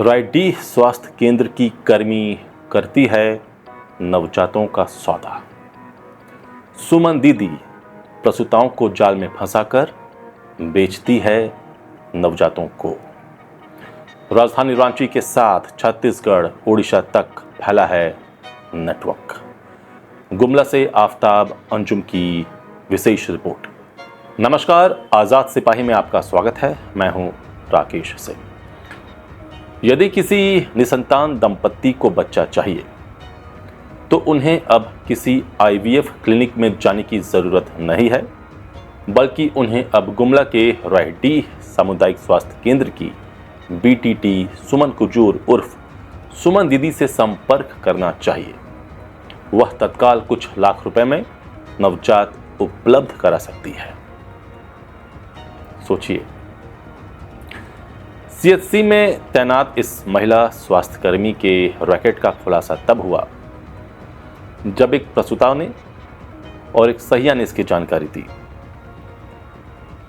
रायडीह स्वास्थ्य केंद्र की कर्मी करती है नवजातों का सौदा। सुमन दीदी प्रसूताओं को जाल में फंसाकर बेचती है नवजातों को। राजधानी रांची के साथ छत्तीसगढ़ ओडिशा तक फैला है नेटवर्क। गुमला से आफताब अंजुम की विशेष रिपोर्ट। नमस्कार, आज़ाद सिपाही में आपका स्वागत है। मैं हूं राकेश सिंह। यदि किसी निसंतान दंपत्ति को बच्चा चाहिए तो उन्हें अब किसी आईवीएफ क्लिनिक में जाने की ज़रूरत नहीं है, बल्कि उन्हें अब गुमला के रायडीह सामुदायिक स्वास्थ्य केंद्र की बीटीटी सुमन कुजूर उर्फ सुमन दीदी से संपर्क करना चाहिए। वह तत्काल कुछ लाख रुपए में नवजात उपलब्ध करा सकती है। सोचिए, सीएचसी में तैनात इस महिला स्वास्थ्यकर्मी के रैकेट का खुलासा तब हुआ जब एक प्रसूता ने और एक सहिया ने इसकी जानकारी दी।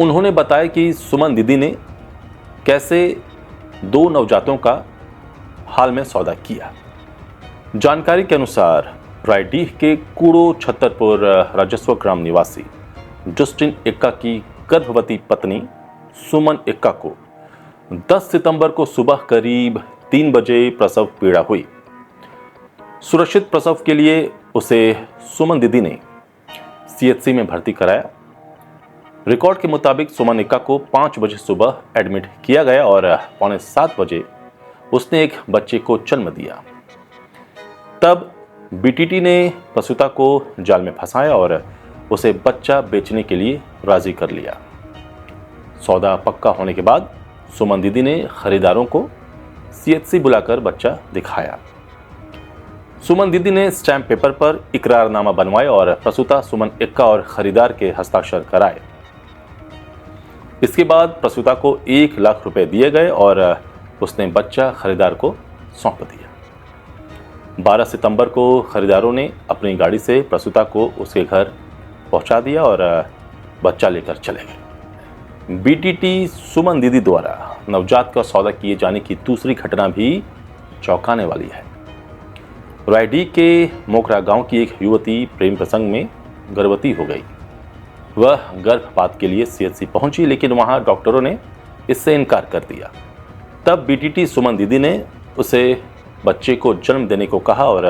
उन्होंने बताया कि सुमन दीदी ने कैसे दो नवजातों का हाल में सौदा किया। जानकारी के अनुसार रायडीह के कूड़ो छतरपुर राजस्व ग्राम निवासी जस्टिन इक्का की गर्भवती पत्नी सुमन इक्का को 10 सितंबर को सुबह करीब 3 बजे प्रसव पीड़ा हुई। सुरक्षित प्रसव के लिए उसे सुमन दीदी ने सीएचसी में भर्ती कराया। रिकॉर्ड के मुताबिक सुमन इक्का को 5 बजे सुबह एडमिट किया गया और 6:45 बजे उसने एक बच्चे को जन्म दिया। तब बीटीटी ने प्रसूता को जाल में फंसाया और उसे बच्चा बेचने के लिए राजी कर लिया। सौदा पक्का होने के बाद सुमन दीदी ने खरीदारों को सीएचसी बुलाकर बच्चा दिखाया। सुमन दीदी ने स्टैम्प पेपर पर इकरारनामा बनवाया और प्रसूता सुमन इक्का और खरीदार के हस्ताक्षर कराए। इसके बाद प्रसूता को 1 लाख रुपए दिए गए और उसने बच्चा खरीदार को सौंप दिया। 12 सितंबर को खरीदारों ने अपनी गाड़ी से प्रसूता को उसके घर पहुंचा दिया और बच्चा लेकर चले गए। बीटीटी सुमन दीदी द्वारा नवजात का सौदा किए जाने की दूसरी घटना भी चौंकाने वाली है। रायडीह के मोकरा गांव की एक युवती प्रेम प्रसंग में गर्भवती हो गई। वह गर्भपात के लिए सीएचसी पहुंची, लेकिन वहां डॉक्टरों ने इससे इनकार कर दिया। तब बीटीटी सुमन दीदी ने उसे बच्चे को जन्म देने को कहा और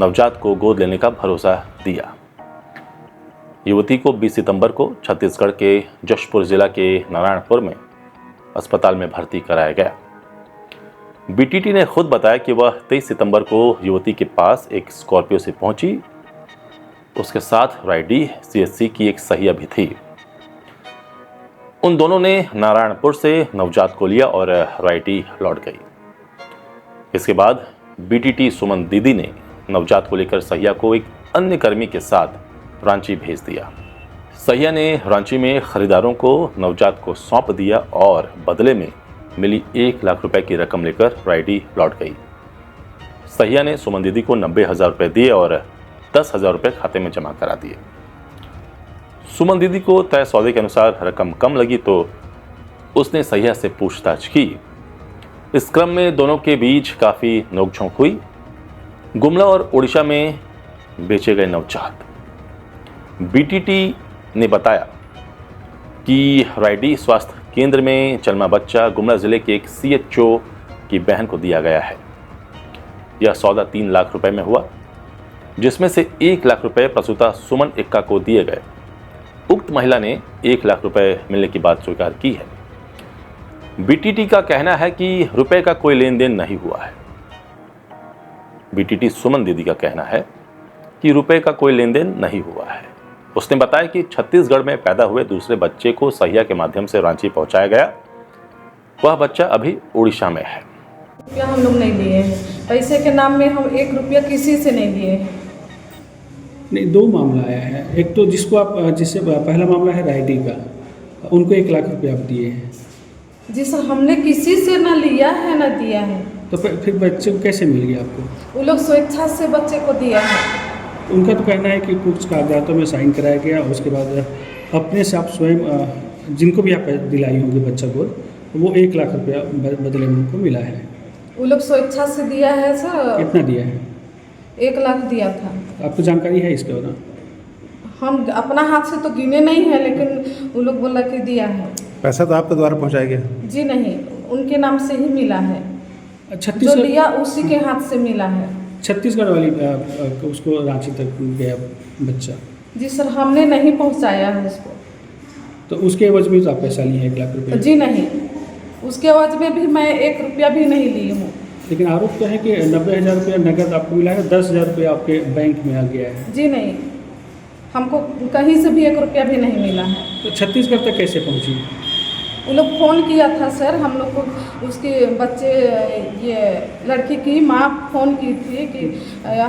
नवजात को गोद लेने का भरोसा दिया। युवती को 20 सितंबर को छत्तीसगढ़ के जशपुर जिला के नारायणपुर में अस्पताल में भर्ती कराया गया। बीटीटी ने खुद बताया कि वह 23 सितंबर को युवती के पास एक स्कॉर्पियो से पहुंची। उसके साथ रायडीह सीएचसी की एक सहिया भी थी। उन दोनों ने नारायणपुर से नवजात को लिया और रायडीह लौट गई। इसके बाद बीटीटी सुमन दीदी ने नवजात को लेकर सहिया को एक अन्य कर्मी के साथ रांची भेज दिया। सहिया ने रांची में खरीदारों को नवजात को सौंप दिया और बदले में मिली 1 लाख रुपए की रकम लेकर रायडीह लौट गई। सहिया ने सुमन दीदी को 90,000 रुपए दिए और 10,000 रुपए खाते में जमा करा दिए। सुमन दीदी को तय सौदे के अनुसार रकम कम लगी तो उसने सहिया से पूछताछ की। इस क्रम में दोनों के बीच काफ़ी नोकझोंक हुई। गुमला और ओडिशा में बेचे गए नवजात। बीटीटी ने बताया कि रायडीह स्वास्थ्य केंद्र में जन्मा बच्चा गुमला जिले के एक सीएचओ की बहन को दिया गया है। यह सौदा 3 लाख रुपए में हुआ, जिसमें से 1 लाख रुपए प्रसूता सुमन इक्का को दिए गए। उक्त महिला ने 1 लाख रुपए मिलने की बात स्वीकार की है। बीटीटी का कहना है कि रुपए का कोई लेन देन नहीं हुआ है। बीटीटी सुमन दीदी का कहना है कि रुपए का कोई लेन देन नहीं हुआ है। उसने बताया कि छत्तीसगढ़ में पैदा हुए दूसरे बच्चे को सहिया के माध्यम से रांची पहुंचाया गया। वह बच्चा अभी ओडिशा में है। रुपया हम लोग नहीं दिए, पैसे के नाम में हम 1 रुपया किसी से नहीं दिए। नहीं, 2 मामला आया है। एक तो जिससे पहला मामला है रायडीह का, उनको 1 लाख रुपया आप दिए हैं। जी सर, हमने किसी से ना लिया है ना दिया है। तो फिर बच्चे को कैसे मिल गया आपको? वो लोग स्वेच्छा से बच्चे को दिया है। उनका तो कहना है कि कुछ कागजातों में साइन कराया गया, उसके बाद अपने से आप स्वयं जिनको भी आप दिलाई होंगी बच्चा को, वो 1 लाख रुपया बदले में उनको मिला है। वो लोग स्वेच्छा से दिया है सर। कितना दिया है? 1 लाख दिया था। आपको जानकारी है इसके बारे में? हम अपना हाथ से तो गिने नहीं है, लेकिन वो लोग बोला कि दिया है। पैसा तो आपके द्वारा पहुंचाया गया? जी नहीं, उनके नाम से ही मिला है। जो छत्तीसगढ़ लिया उसी के हाथ से मिला है। छत्तीसगढ़ वाली उसको रांची तक गया बच्चा? जी सर, हमने नहीं पहुंचाया है उसको। तो उसके एवज में तो आप पैसा लिए 1 लाख रुपये? जी नहीं, उसके एवज में भी मैं 1 रुपया भी नहीं ली हूँ। लेकिन आरोप तो है कि 90,000 रुपया नकद आपको मिला है, 10,000 रुपया आपके बैंक में आ गया है। जी नहीं, हमको कहीं से भी 1 रुपया भी नहीं मिला है। तो छत्तीसगढ़ तक कैसे पहुंची? वो लोग फ़ोन किया था सर हम लोग को। उसके बच्चे, ये लड़की की माँ फ़ोन की थी कि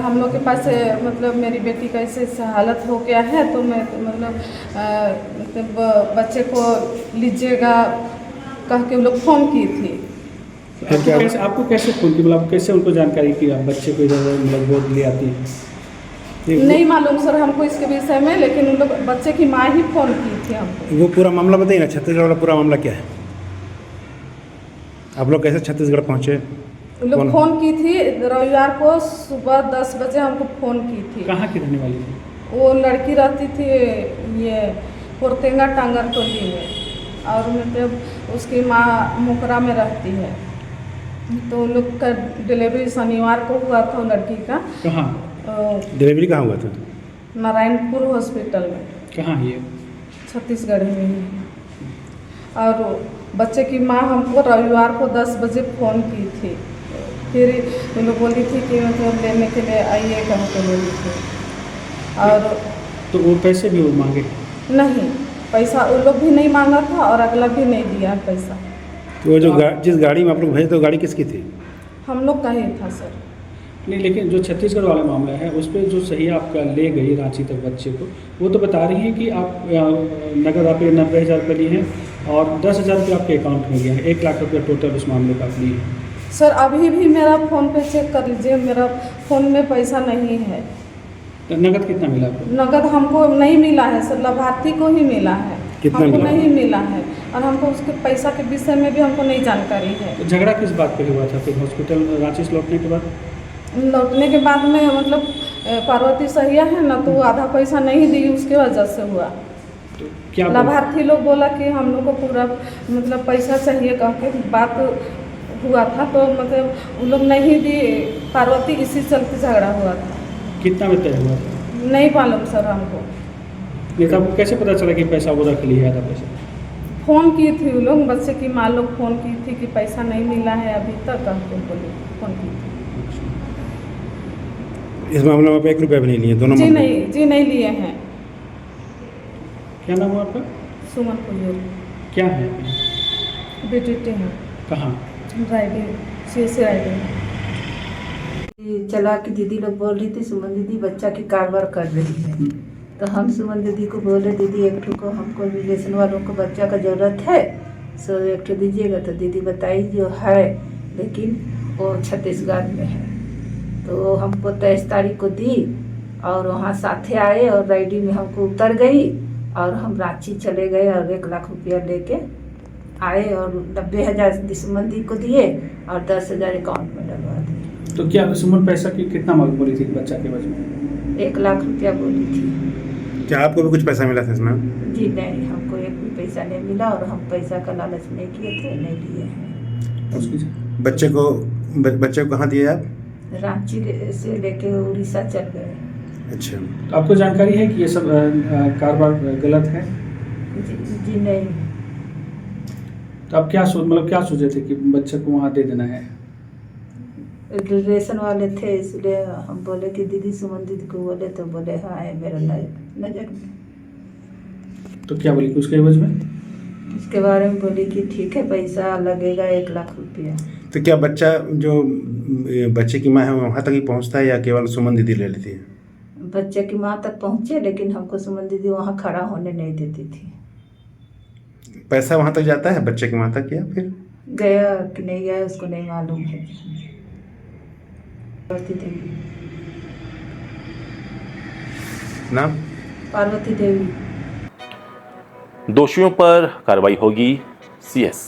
हम लोग के पास मतलब मेरी बेटी का ऐसे हालत हो गया है, तो मैं मतलब बच्चे को लीजिएगा कह के वो लोग फ़ोन की थी। आपको कैसे फ़ोन की, मतलब कैसे उनको जानकारी की आप बच्चे को इधर मतलब गोद ले आती है? नहीं मालूम सर हमको इसके विषय में, लेकिन उन लोग बच्चे की माँ ही फ़ोन की थी हमको। वो पूरा मामला बताइए ना, छत्तीसगढ़ वाला पूरा मामला क्या है? आप लोग कैसे छत्तीसगढ़ पहुँचे? लोग फ़ोन की थी रविवार को सुबह 10 बजे हमको फ़ोन की थी। कहाँ की रहने वाली थी? वो लड़की रहती थी ये पुरतेंगा टांगर टोली में, और मतलब उसकी माँ मुकरा में रहती है। तो उन लोग का डिलीवरी शनिवार को हुआ था लड़की का। कहाँ डिलीवरी कहाँ हुआ था? नारायणपुर हॉस्पिटल में। कहाँ ये? छत्तीसगढ़ में ही। और बच्चे की माँ हमको रविवार को 10 बजे फ़ोन की थी। फिर वो लोग बोली थी कि मतलब लेने के लिए आइए कह के बोली थी। और तो वो पैसे भी वो मांगे? नहीं, पैसा वो लोग भी नहीं मांगा था और अगला भी नहीं दिया पैसा। तो वो जो जिस गाड़ी में आप लोग भेजे तो गाड़ी किसकी थी? हम लोग का ही था सर। नहीं, लेकिन जो छत्तीसगढ़ वाला मामला है उस पर जो सही आपका ले गई रांची तक बच्चे को, वो तो बता रही है कि आप नगद आपके 90,000 रुपये लिए हैं और 10,000 रुपये आपके अकाउंट में गया है। 1 लाख रुपये टोटल उस मामले का आप लिए हैं। सर अभी भी मेरा फ़ोन पे चेक कर लीजिए, मेरा फ़ोन में पैसा नहीं है। तो नगद कितना मिला आपको? नगद हमको नहीं मिला है सर, लाभार्थी को ही मिला है। कितना हमको मिला? नहीं मिला है, और हमको उसके पैसा के विषय में भी हमको नहीं जानकारी है। तो झगड़ा किस बात पे हुआ था फिर हॉस्पिटल रांची से लौटने के बाद? लौटने के बाद में मतलब पार्वती सहिया है ना, तो वो आधा पैसा नहीं दी, उसके वजह से हुआ। तो क्या लाभार्थी लोग बोला कि हम लोग को पूरा मतलब पैसा चाहिए कह के बात हुआ था, तो मतलब वो लोग नहीं दी पार्वती, इसी चलते झगड़ा हुआ था। कितना में तय हुआ था? नहीं मालूम सर हमको। नहीं तो आपको कैसे पता चला कि पैसा वो रख लिया था? पैसा फ़ोन की थी वो लोग, बच्चे की माँ लोग फ़ोन की थी कि पैसा नहीं मिला है अभी तक, कह के बोले फ़ोन की थी। इस मामले में आप 1 रुपया भी नहीं लिए? दोनों जी मामले? नहीं, जी नहीं लिए हैं। क्या नाम हुआ आपका? सुमन पुजूर, क्या है आपकी? बीटीटी हैं, कहाँ? Riding, CSC riding. चला कि दीदी लोग बोल रही थी सुमन दीदी बच्चा की कारोबार कर रही है। तो हम सुमन दीदी को बोले दीदी एक ठो को हमको रिलेशन वालों को बच्चा का ज़रूरत है, सो एक ठो दीजिएगा। तो दीदी बताई जो है, लेकिन वो छत्तीसगढ़ में है। तो हमको 23 तारीख को दी और वहाँ साथे आए और राइडी में हमको उतर गई और हम रांची चले गए और 1 लाख रुपया लेके आए और 90,000 सुमन दी को दिए और 10,000 अकाउंट में डलवा दिए। तो क्या सुमन पैसा की कितना मांग बोली थी बच्चा के वजह में? 1 लाख रुपया बोली थी। क्या आपको भी कुछ पैसा मिला था इसमें? जी नहीं, हमको एक भी पैसा नहीं मिला और हम पैसा का लालच नहीं किए थे, नहीं लिए हैं। उसकी बच्चे को कहाँ दिए आप? रांची से लेके उड़ीसा चल गए। अच्छा, तो आपको जानकारी है कि ये सब कारोबार गलत है? जी नहीं। तो आप क्या क्या सोचे थे कि बच्चे को वहाँ दे देना है? रिलेशन वाले थे इसलिए हम बोले कि दीदी सुमन दीदी को बोले, तो बोले हाँ है मेरा नज़र में। तो क्या बोली कि उसके एवज में? इसके बारे में बोली कि ठीक है पैसा लगेगा 1 लाख रुपया। तो क्या बच्चा जो बच्चे की माँ है वहाँ तक ही पहुँचता है या केवल सुमन दीदी ले लेती है? बच्चे की माँ तक पहुँचे, लेकिन हमको सुमन दीदी वहाँ खड़ा होने नहीं देती थी। पैसा वहाँ तक जाता है बच्चे की माँ तक या फिर? गया कि नहीं गया उसको नहीं मालूम है। पार्वती देवी। नाम? पार्वती देवी। दोषियों पर कार्रवाई होगी। CS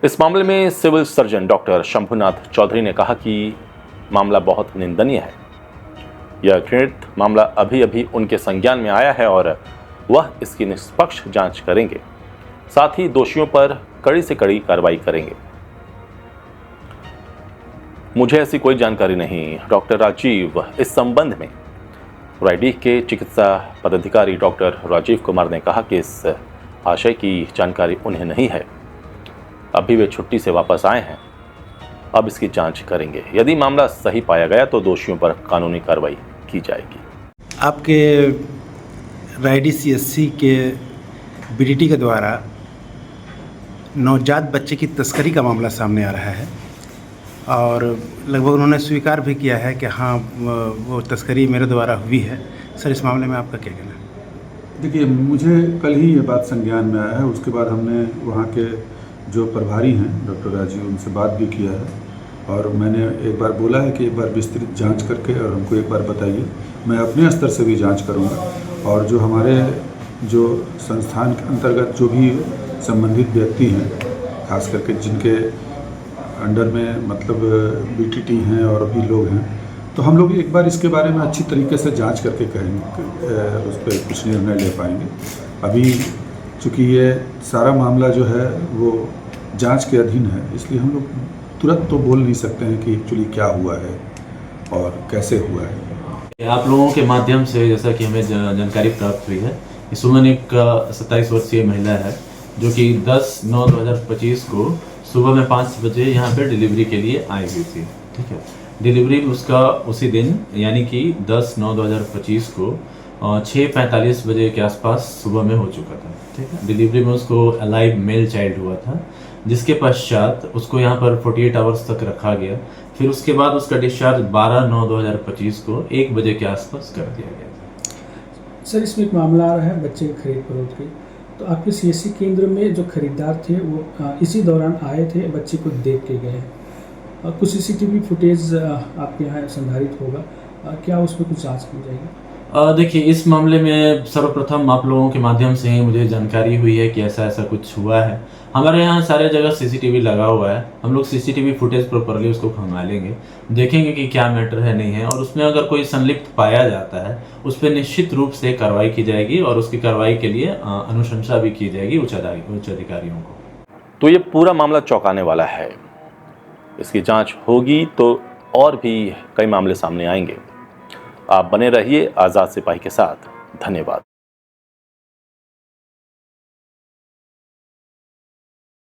इस मामले में civil surgeon doctor Shambhunath Chaudhary ने कहा कि मामला बहुत निंदनीय है। यह घृणित मामला अभी अभी उनके संज्ञान में आया है और वह इसकी निष्पक्ष जांच करेंगे, साथ ही दोषियों पर कड़ी से कड़ी कार्रवाई करेंगे। मुझे ऐसी कोई जानकारी नहीं, डॉक्टर राजीव इस संबंध में रायडीह के चिकित्सा पदाधिकारी डॉक्टर राजीव कुमार ने कहा कि इस आशय की जानकारी उन्हें नहीं है। अभी वे छुट्टी से वापस आए हैं, अब इसकी जांच करेंगे। यदि मामला सही पाया गया तो दोषियों पर कानूनी कार्रवाई की जाएगी। आपके रायडीह CSC के BDT के द्वारा नवजात बच्चे की तस्करी का मामला सामने आ रहा है और लगभग उन्होंने स्वीकार भी किया है कि हाँ वो तस्करी मेरे द्वारा हुई है। सर, इस मामले में आपका क्या कहना है? देखिए, मुझे कल ही ये बात संज्ञान में आया है। उसके बाद हमने वहाँ के जो प्रभारी हैं डॉक्टर राजीव, उनसे बात भी किया है और मैंने एक बार बोला है कि एक बार विस्तृत जांच करके और हमको एक बार बताइए। मैं अपने स्तर से भी जांच करूँगा और जो हमारे जो संस्थान के अंतर्गत जो भी संबंधित व्यक्ति हैं, खास करके जिनके अंडर में मतलब BTT हैं और भी लोग हैं, तो हम लोग एक बार इसके बारे में अच्छी तरीके से जांच करके कहेंगे, उस पर कुछ निर्णय ले पाएंगे। अभी चूँकि ये सारा मामला जो है वो जांच के अधीन है, इसलिए हम लोग तुरंत तो बोल नहीं सकते हैं कि एक्चुअली क्या हुआ है और कैसे हुआ है। आप लोगों के माध्यम से जैसा कि हमें जानकारी प्राप्त हुई है, सुमन एक 27 वर्षीय महिला है जो कि 10/9/2025 को सुबह में 5 बजे यहाँ पे डिलीवरी के लिए आई हुई थी। ठीक है, डिलीवरी उसका उसी दिन यानी कि 10/9/2025 को 6:45 बजे के आसपास सुबह में हो चुका था। ठीक है, डिलीवरी में उसको अलाइव मेल चाइल्ड हुआ था, जिसके पश्चात उसको यहाँ पर 48 आवर्स तक रखा गया। फिर उसके बाद उसका डिस्चार्ज 12/9/2025 को 1 बजे के आसपास कर दिया गया था। सर, इसमें एक मामला आ रहा है बच्चे की खरीद फरोख्त की। तो आपके CSC केंद्र में जो खरीदार थे वो इसी दौरान आए थे, बच्चे को देख के गए। कुछ CCTV फुटेज आपके यहाँ संधारित होगा, क्या उसमें कुछ जांच की जाएगी? देखिए, इस मामले में सर्वप्रथम आप लोगों के माध्यम से ही मुझे जानकारी हुई है कि ऐसा ऐसा कुछ हुआ है। हमारे यहाँ सारे जगह CCTV लगा हुआ है। हम लोग CCTV फुटेज प्रॉपरली उसको खंगालेंगे, देखेंगे कि क्या मैटर है नहीं है, और उसमें अगर कोई संलिप्त पाया जाता है उस पर निश्चित रूप से कार्रवाई की जाएगी और उसकी कार्रवाई के लिए अनुशंसा भी की जाएगी उच्च अधिकारियों को। तो ये पूरा मामला चौंकाने वाला है। इसकी जांच होगी तो और भी कई मामले सामने आएंगे। आप बने रहिए आज़ाद सिपाही के साथ। धन्यवाद।